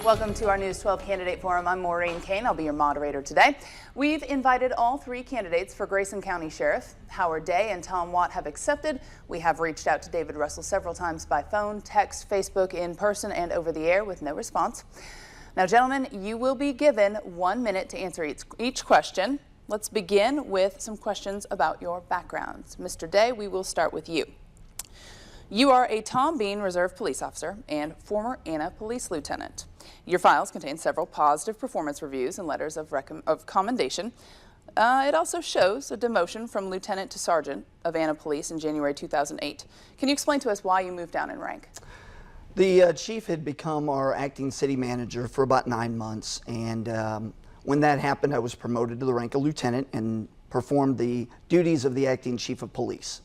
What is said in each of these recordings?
Welcome to our News 12 Candidate Forum. I'm Maureen Kane. I'll be your moderator today. We've invited all three candidates for Grayson County Sheriff. Howard Day and Tom Watt have accepted. We have reached out to David Russell several times by phone, text, Facebook, in person, and over the air with no response. Now, gentlemen, you will be given 1 minute to answer each question. Let's begin with some questions about your backgrounds. Mr. Day, we will start with you. You are a Tom Bean Reserve Police Officer and former Anna Police Lieutenant. Your files contain several positive performance reviews and letters of commendation. It also shows a demotion from Lieutenant to Sergeant of Anna Police in January 2008. Can you explain to us why you moved down in rank? The chief had become our acting city manager for about 9 months, and when that happened, I was promoted to the rank of lieutenant and performed the duties of the acting chief of police.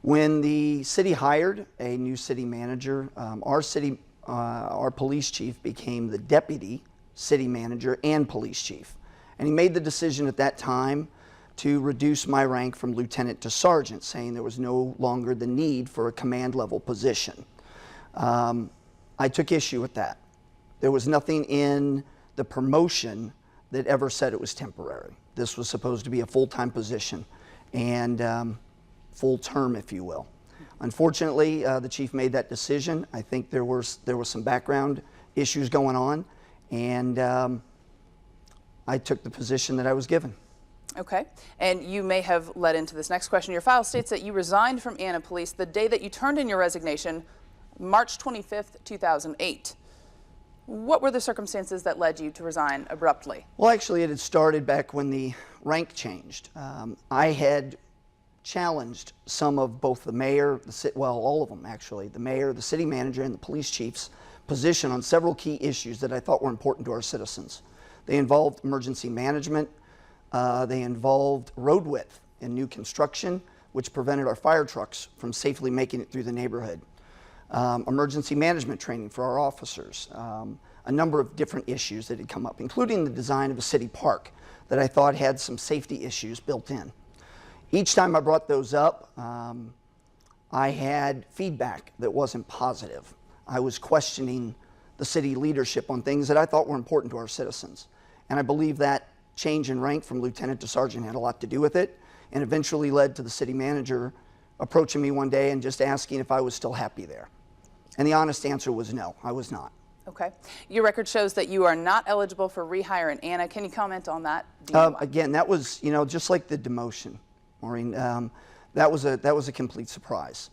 When the city hired a new city manager, our police chief became the deputy city manager and police chief. And he made the decision at that time to reduce my rank from lieutenant to sergeant, saying there was no longer the need for a command level position. I took issue with that. There was nothing in the promotion that ever said it was temporary. This was supposed to be a full-time position and full term, if you will. Unfortunately, the chief made that decision. I think there was some background issues going on, and I took the position that I was given. Okay, and you may have led into this next question. Your file states that you resigned from Anna Police the day that you turned in your resignation, March 25th, 2008. What were the circumstances that led you to resign abruptly? Well, actually, it had started back when the rank changed. I had challenged some of both the mayor, all of them actually, the mayor, the city manager, and the police chief's position on several key issues that I thought were important to our citizens. They involved emergency management, they involved road width in new construction, which prevented our fire trucks from safely making it through the neighborhood. Emergency management training for our officers, a number of different issues that had come up, including the design of a city park that I thought had some safety issues built in. Each time I brought those up, I had feedback that wasn't positive. I was questioning the city leadership on things that I thought were important to our citizens. And I believe that change in rank from lieutenant to sergeant had a lot to do with it, and eventually led to the city manager approaching me one day and just asking if I was still happy there. And the honest answer was no, I was not. Okay. Your record shows that you are not eligible for rehire in Anna. Can you comment on that? Again, that was, just like the demotion, Maureen, that was a complete surprise.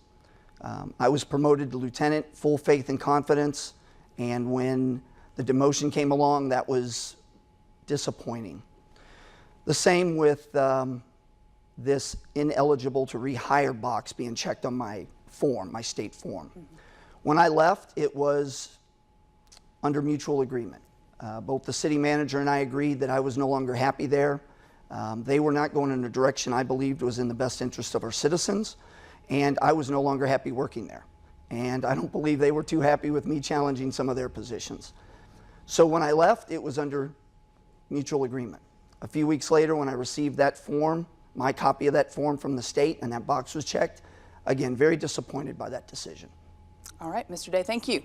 I was promoted to lieutenant, full faith and confidence, and when the demotion came along, that was disappointing. The same with this ineligible to rehire box being checked on my form, my state form. Mm-hmm. When I left, it was under mutual agreement. Both the city manager and I agreed that I was no longer happy there. They were not going in a direction I believed was in the best interest of our citizens, and I was no longer happy working there. And I don't believe they were too happy with me challenging some of their positions. So when I left, it was under mutual agreement. A few weeks later, when I received that form, my copy of that form from the state, and that box was checked, again, very disappointed by that decision. All right, Mr. Day, thank you.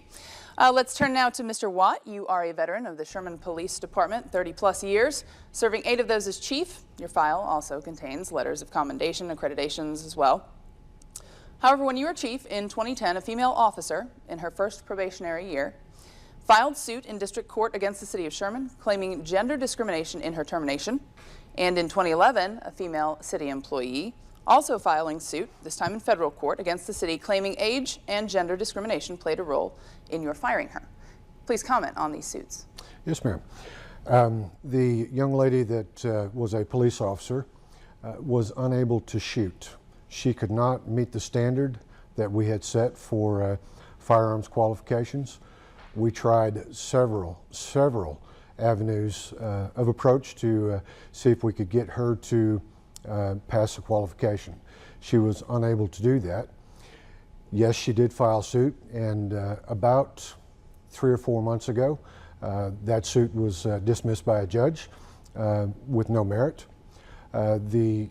Let's turn now to Mr. Watt. You are a veteran of the Sherman Police Department, 30+ years, serving 8 of those as chief. Your file also contains letters of commendation, accreditations as well. However, when you were chief in 2010, a female officer in her first probationary year filed suit in district court against the city of Sherman, claiming gender discrimination in her termination. And in 2011, a female city employee also filing suit, this time in federal court, against the city, claiming age and gender discrimination played a role in your firing her. Please comment on these suits. Yes, ma'am. The young lady that was a police officer was unable to shoot. She could not meet the standard that we had set for firearms qualifications. We tried several avenues of approach to see if we could get her to pass the qualification. She was unable to do that. Yes, she did file suit, and about 3 or 4 months ago, that suit was dismissed by a judge with no merit. The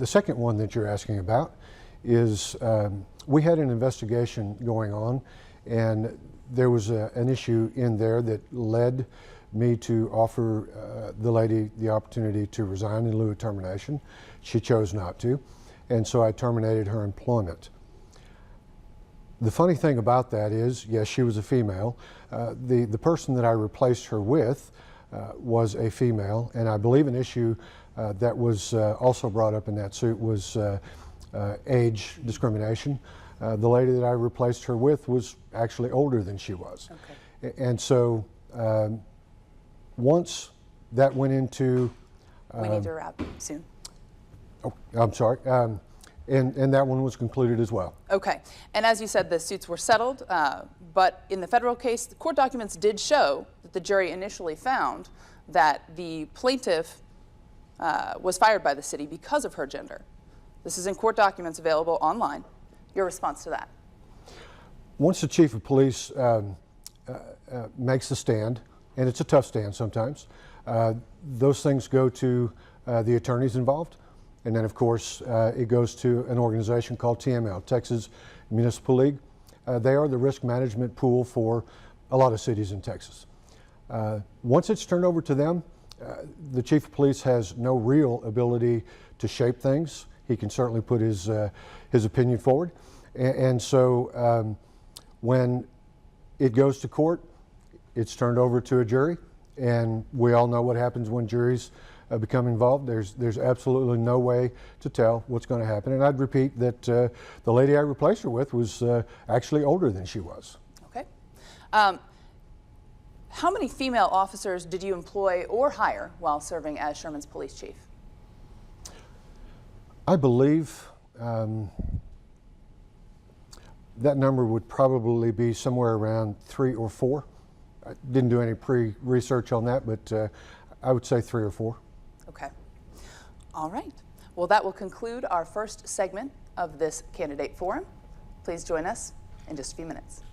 second one that you're asking about is we had an investigation going on And there was an issue in there that led me to offer the lady the opportunity to resign in lieu of termination. She chose not to, and so I terminated her employment. The funny thing about that is, yes, she was a female. The person that I replaced her with was a female, and I believe an issue that was also brought up in that suit was age discrimination. The lady that I replaced her with was actually older than she was. Okay. And so once that went into... we need to wrap soon. Oh, I'm sorry. And that one was concluded as well. Okay. And as you said, the suits were settled, but in the federal case, the court documents did show that the jury initially found that the plaintiff was fired by the city because of her gender. This is in court documents available online. Your response to that? Once the chief of police makes the stand, and it's a tough stand sometimes, those things go to the attorneys involved. And then, of course, it goes to an organization called TML, Texas Municipal League. They are the risk management pool for a lot of cities in Texas. Once it's turned over to them, the chief of police has no real ability to shape things. He can certainly put his opinion forward. And so when it goes to court, it's turned over to a jury. And we all know what happens when juries become involved. There's absolutely no way to tell what's going to happen. And I'd repeat that the lady I replaced her with was actually older than she was. Okay. How many female officers did you employ or hire while serving as Sherman's police chief? I believe that number would probably be somewhere around 3 or 4. I didn't do any pre-research on that, but I would say 3 or 4. Okay. All right. Well, that will conclude our first segment of this candidate forum. Please join us in just a few minutes.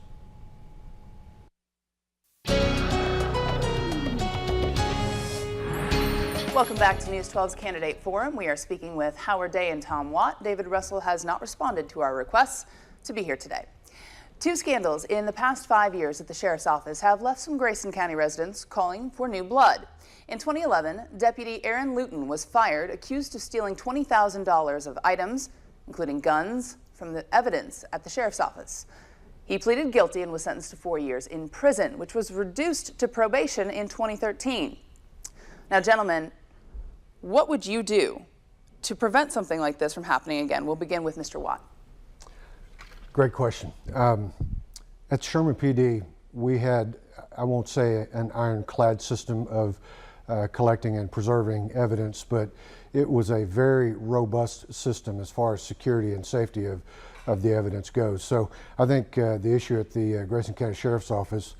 Welcome back to News 12's Candidate Forum. We are speaking with Howard Day and Tom Watt. David Russell has not responded to our requests to be here today. 2 scandals in the past 5 years at the Sheriff's Office have left some Grayson County residents calling for new blood. In 2011, Deputy Aaron Luton was fired, accused of stealing $20,000 of items, including guns, from the evidence at the Sheriff's Office. He pleaded guilty and was sentenced to 4 years in prison, which was reduced to probation in 2013. Now, gentlemen, what would you do to prevent something like this from happening again? We'll begin with Mr. Watt. Great question. At Sherman PD, we had, I won't say an ironclad system of collecting and preserving evidence, but it was a very robust system as far as security and safety of the evidence goes. So I think the issue at the Grayson County Sheriff's Office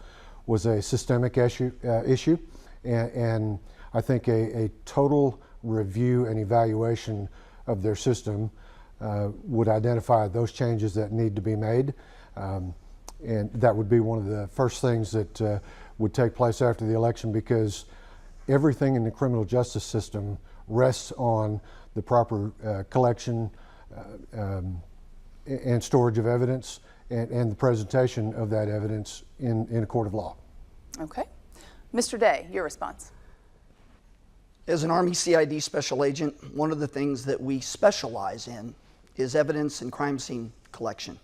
was a systemic issue, and I think a total review and evaluation of their system would identify those changes that need to be made. And that would be one of the first things that would take place after the election, because everything in the criminal justice system rests on the proper collection and storage of evidence and the presentation of that evidence in a court of law. Okay. Mr. Day, your response. As an Army CID special agent, one of the things that we specialize in is evidence and crime scene collection,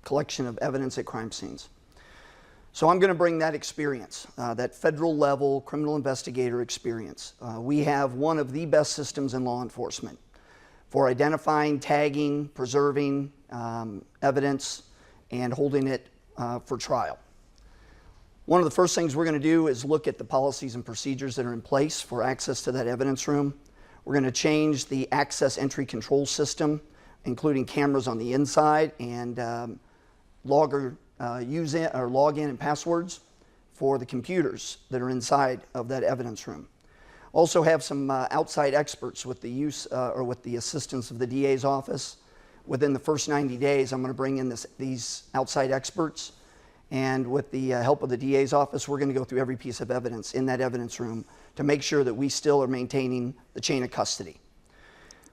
collection of evidence at crime scenes. So I'm going to bring that experience, that federal level criminal investigator experience. We have one of the best systems in law enforcement for identifying, tagging, preserving evidence, and holding it for trial. One of the first things we're going to do is look at the policies and procedures that are in place for access to that evidence room. We're going to change the access entry control system, including cameras on the inside and login and passwords for the computers that are inside of that evidence room. Also have some outside experts with the use or with the assistance of the DA's office. Within the first 90 days, I'm going to bring in these outside experts. And with the help of the DA's office, we're going to go through every piece of evidence in that evidence room to make sure that we still are maintaining the chain of custody.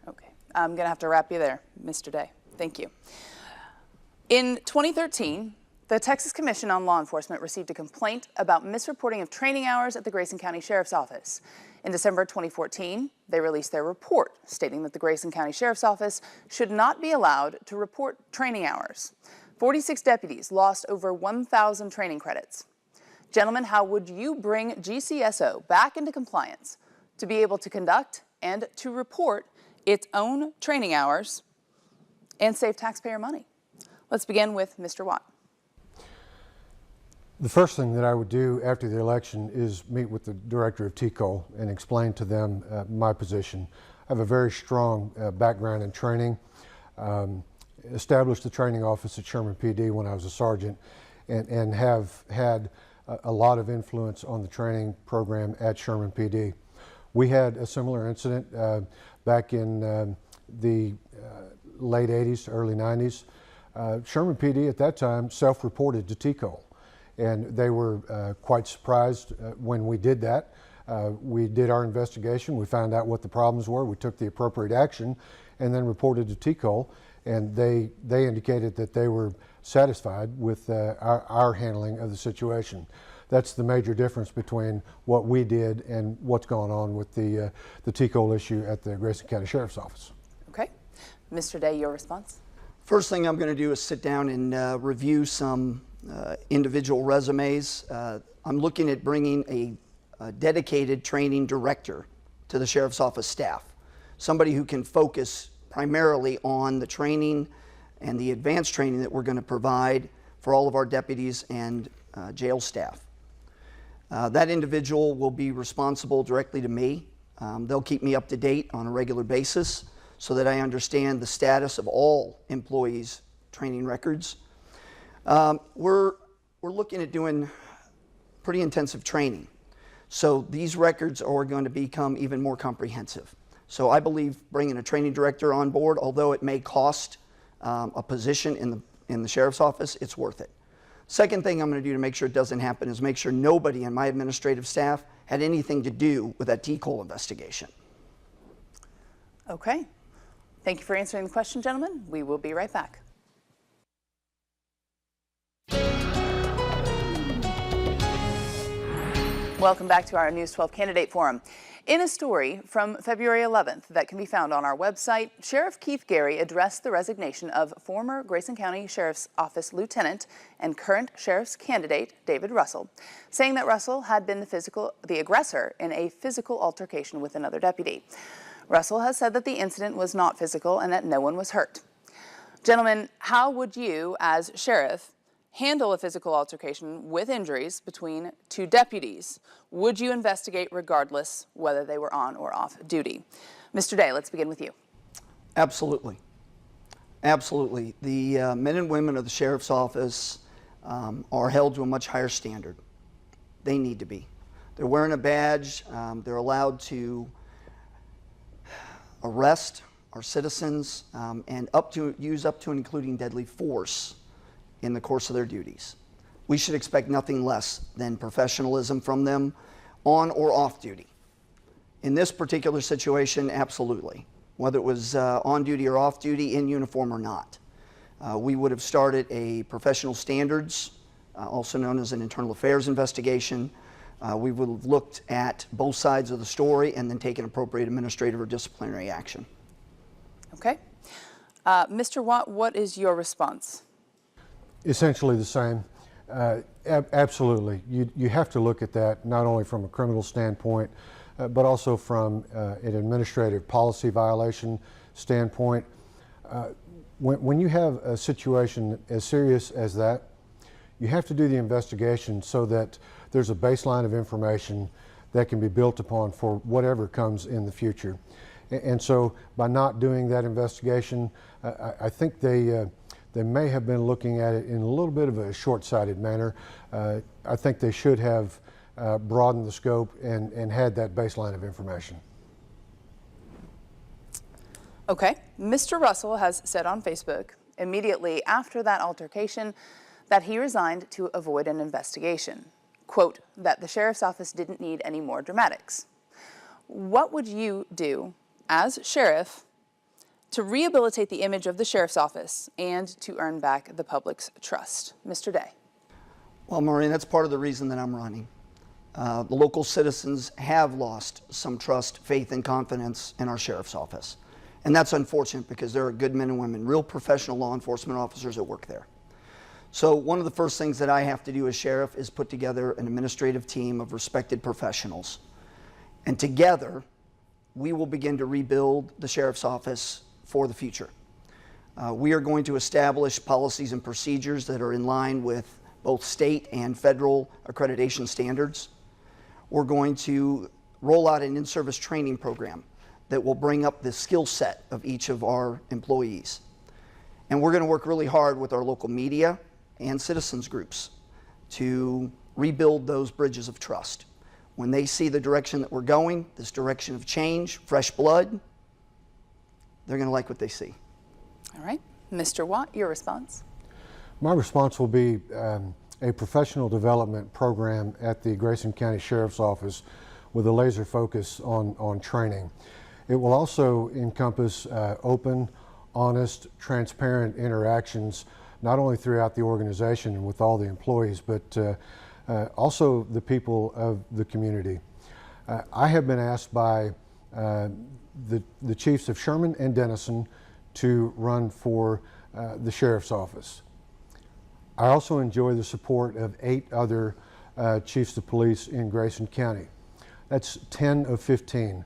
Okay, I'm going to have to wrap you there, Mr. Day. Thank you. In 2013, The Texas Commission on Law Enforcement received a complaint about misreporting of training hours at the Grayson County Sheriff's Office. In December 2014, they released their report stating that the Grayson County Sheriff's Office should not be allowed to report training hours. 46 deputies lost over 1,000 training credits. Gentlemen, how would you bring GCSO back into compliance to be able to conduct and to report its own training hours and save taxpayer money? Let's begin with Mr. Watt. The first thing that I would do after the election is meet with the director of TCOL and explain to them my position. I have a very strong background in training. Established the training office at Sherman PD when I was a sergeant and have had a lot of influence on the training program at Sherman PD. We had a similar incident back in the late 80s, early 90s. Sherman PD at that time self-reported to TCOL. And they were quite surprised when we did that. We did our investigation, we found out what the problems were, we took the appropriate action, and then reported to TCOL, and they indicated that they were satisfied with our handling of the situation. That's the major difference between what we did and what's going on with the TCOL issue at the Grayson County Sheriff's Office. Okay. Mr. Day, your response? First thing I'm going to do is sit down and review some individual resumes. I'm looking at bringing a dedicated training director to the Sheriff's Office staff, somebody who can focus primarily on the training and the advanced training that we're going to provide for all of our deputies and jail staff. That individual will be responsible directly to me. They'll keep me up to date on a regular basis so that I understand the status of all employees' training records. We're looking at doing pretty intensive training. So these records are going to become even more comprehensive. So I believe bringing a training director on board, although it may cost a position in the Sheriff's Office, it's worth it. Second thing I'm going to do to make sure it doesn't happen is make sure nobody in my administrative staff had anything to do with that TCOL investigation. Okay. Thank you for answering the question, gentlemen. We will be right back. Welcome back to our News 12 Candidate Forum. In a story from February 11th that can be found on our website, Sheriff Keith Gary addressed the resignation of former Grayson County Sheriff's Office Lieutenant and current Sheriff's candidate David Russell, saying that Russell had been the aggressor in a physical altercation with another deputy. Russell has said that the incident was not physical and that no one was hurt. Gentlemen, how would you, as sheriff, handle a physical altercation with injuries between two deputies? Would you investigate regardless whether they were on or off duty? Mr. Day, let's begin with you. Absolutely. Absolutely. The men and women of the Sheriff's Office are held to a much higher standard. They need to be. They're wearing a badge. They're allowed to arrest our citizens and use up to and including deadly force in the course of their duties. We should expect nothing less than professionalism from them on or off duty. In this particular situation, absolutely. Whether it was on duty or off duty, in uniform or not. We would have started a professional standards, also known as an internal affairs investigation. We would have looked at both sides of the story and then taken appropriate administrative or disciplinary action. Okay. Mr. Watt, what is your response? Essentially the same. Absolutely. You have to look at that not only from a criminal standpoint, but also from an administrative policy violation standpoint. When you have a situation as serious as that, you have to do the investigation so that there's a baseline of information that can be built upon for whatever comes in the future. And so by not doing that investigation, I think they may have been looking at it in a little bit of a short-sighted manner. I think they should have broadened the scope and had that baseline of information. Okay. Mr. Russell has said on Facebook immediately after that altercation that he resigned to avoid an investigation. Quote, that the Sheriff's Office didn't need any more dramatics. What would you do as sheriff to rehabilitate the image of the Sheriff's Office and to earn back the public's trust? Mr. Day. Well, Maureen, that's part of the reason that I'm running. The local citizens have lost some trust, faith, and confidence in our sheriff's office. And that's unfortunate because there are good men and women, real professional law enforcement officers that work there. So one of the first things that I have to do as sheriff is put together an administrative team of respected professionals. And together, we will begin to rebuild the sheriff's office for the future. We are going to establish policies and procedures that are in line with both state and federal accreditation standards. We're going to roll out an in-service training program that will bring up the skill set of each of our employees. And we're going to work really hard with our local media and citizens groups to rebuild those bridges of trust. When they see the direction that we're going, this direction of change, fresh blood, they're going to like what they see. All right. Mr. Watt, your response? My response will be a professional development program at the Grayson County Sheriff's Office with a laser focus on training. It will also encompass open, honest, transparent interactions, not only throughout the organization and with all the employees, but also the people of the community. I have been asked by the chiefs of Sherman and Denison to run for the sheriff's office. I also enjoy the support of 8 other chiefs of police in Grayson County. That's 10 of 15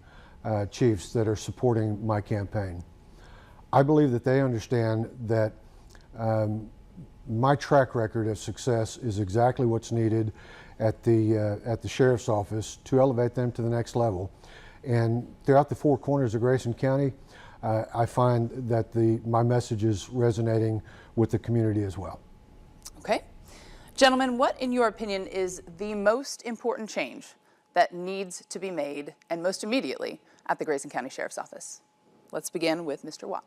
chiefs that are supporting my campaign. I believe that they understand that my track record of success is exactly what's needed at the sheriff's office to elevate them to the next level. And throughout the 4 corners of Grayson County, I find that my message is resonating with the community as well. Okay. Gentlemen, what, in your opinion, is the most important change that needs to be made, and most immediately, at the Grayson County Sheriff's Office? Let's begin with Mr. Watt.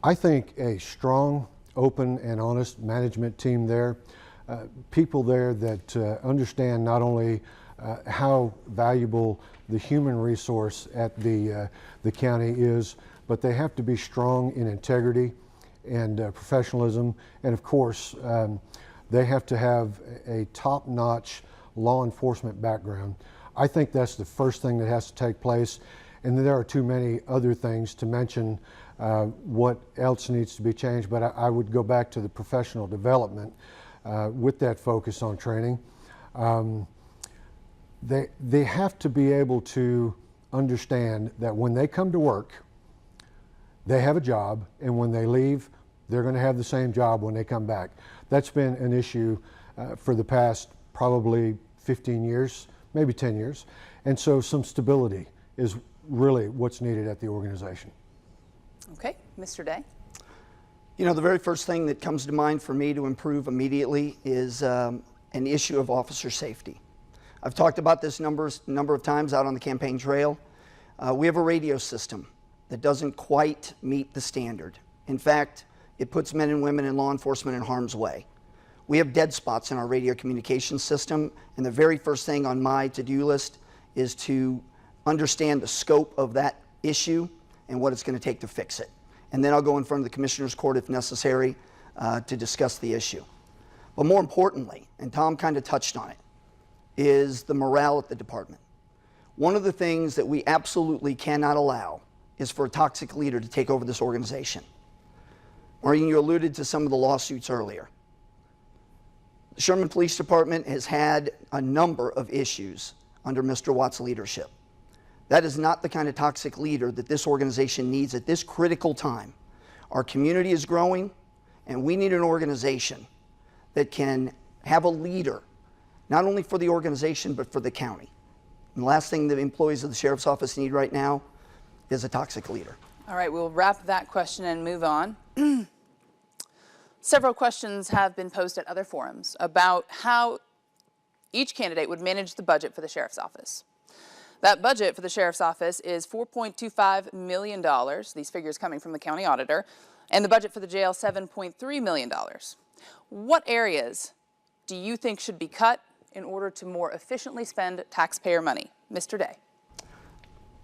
I think a strong, open, and honest management team there, people there that understand not only how valuable the human resource at the county is, but they have to be strong in integrity and professionalism, and of course they have to have a top-notch law enforcement background. I think that's the first thing that has to take place, and there are too many other things to mention what else needs to be changed, but I would go back to the professional development with that focus on training. They have to be able to understand that when they come to work, they have a job, and when they leave, they're going to have the same job when they come back. That's been an issue for the past probably 15 years, maybe 10 years. And so some stability is really what's needed at the organization. Okay, Mr. Day. You know, the very first thing that comes to mind for me to improve immediately is an issue of officer safety. I've talked about this number of times out on the campaign trail. We have a radio system that doesn't quite meet the standard. In fact, it puts men and women in law enforcement in harm's way. We have dead spots in our radio communication system, and the very first thing on my to-do list is to understand the scope of that issue and what it's going to take to fix it. And then I'll go in front of the Commissioner's Court if necessary to discuss the issue. But more importantly, and Tom kind of touched on it, is the morale at the department. One of the things that we absolutely cannot allow is for a toxic leader to take over this organization. Maureen, you alluded to some of the lawsuits earlier. The Sherman Police Department has had a number of issues under Mr. Watt's leadership. That is not the kind of toxic leader that this organization needs at this critical time. Our community is growing, and we need an organization that can have a leader, not only for the organization, but for the county. And the last thing the employees of the Sheriff's Office need right now is a toxic leader. All right, we'll wrap that question and move on. Several questions have been posed at other forums about how each candidate would manage the budget for the Sheriff's Office. That budget for the Sheriff's Office is $4.25 million, these figures coming from the county auditor, and the budget for the jail, $7.3 million. What areas do you think should be cut in order to more efficiently spend taxpayer money? Mr. Day.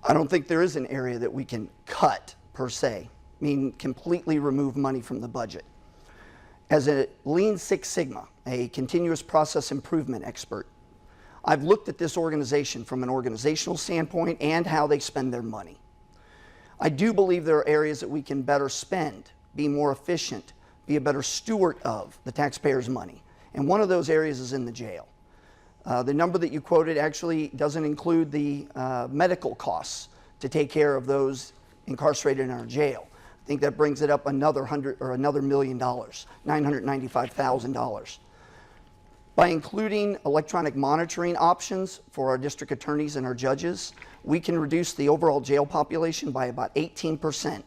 I don't think there is an area that we can cut per se, I mean completely remove money from the budget. As a Lean Six Sigma, a continuous process improvement expert, I've looked at this organization from an organizational standpoint and how they spend their money. I do believe there are areas that we can better spend, be more efficient, be a better steward of the taxpayers' money. And one of those areas is in the jail. The number that you quoted actually doesn't include the medical costs to take care of those incarcerated in our jail. I think that brings it up another $1 million, $995,000. By including electronic monitoring options for our district attorneys and our judges, we can reduce the overall jail population by about 18%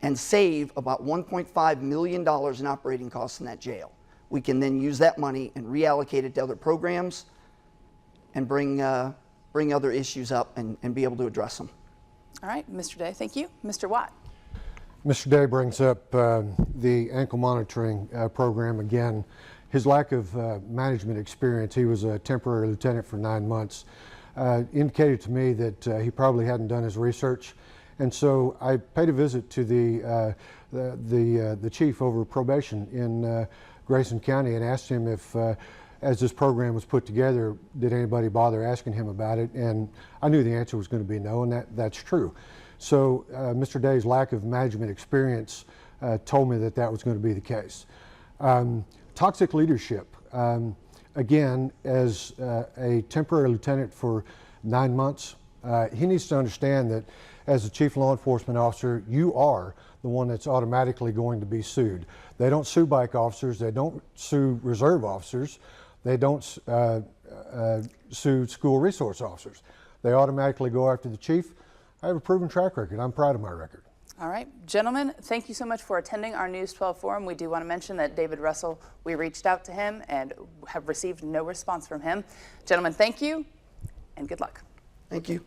and save about $1.5 million in operating costs in that jail. We can then use that money and reallocate it to other programs and bring other issues up and be able to address them. All right, Mr. Day, thank you. Mr. Watt. Mr. Day brings up the ankle monitoring program again. His lack of management experience, he was a temporary lieutenant for 9 months, indicated to me that he probably hadn't done his research. And so I paid a visit to the chief over probation in Grayson County and asked him if, as this program was put together, did anybody bother asking him about it? And I knew the answer was going to be no, and that's true. So Mr. Day's lack of management experience told me that that was going to be the case. Toxic leadership. Again, as a temporary lieutenant for 9 months, he needs to understand that as a chief law enforcement officer, you are the one that's automatically going to be sued. They don't sue bike officers, they don't sue reserve officers, they don't sue school resource officers. They automatically go after the chief. I have a proven track record. I'm proud of my record. All right, gentlemen, thank you so much for attending our News 12 forum. We do want to mention that David Russell, we reached out to him and have received no response from him. Gentlemen, thank you and good luck. Thank you.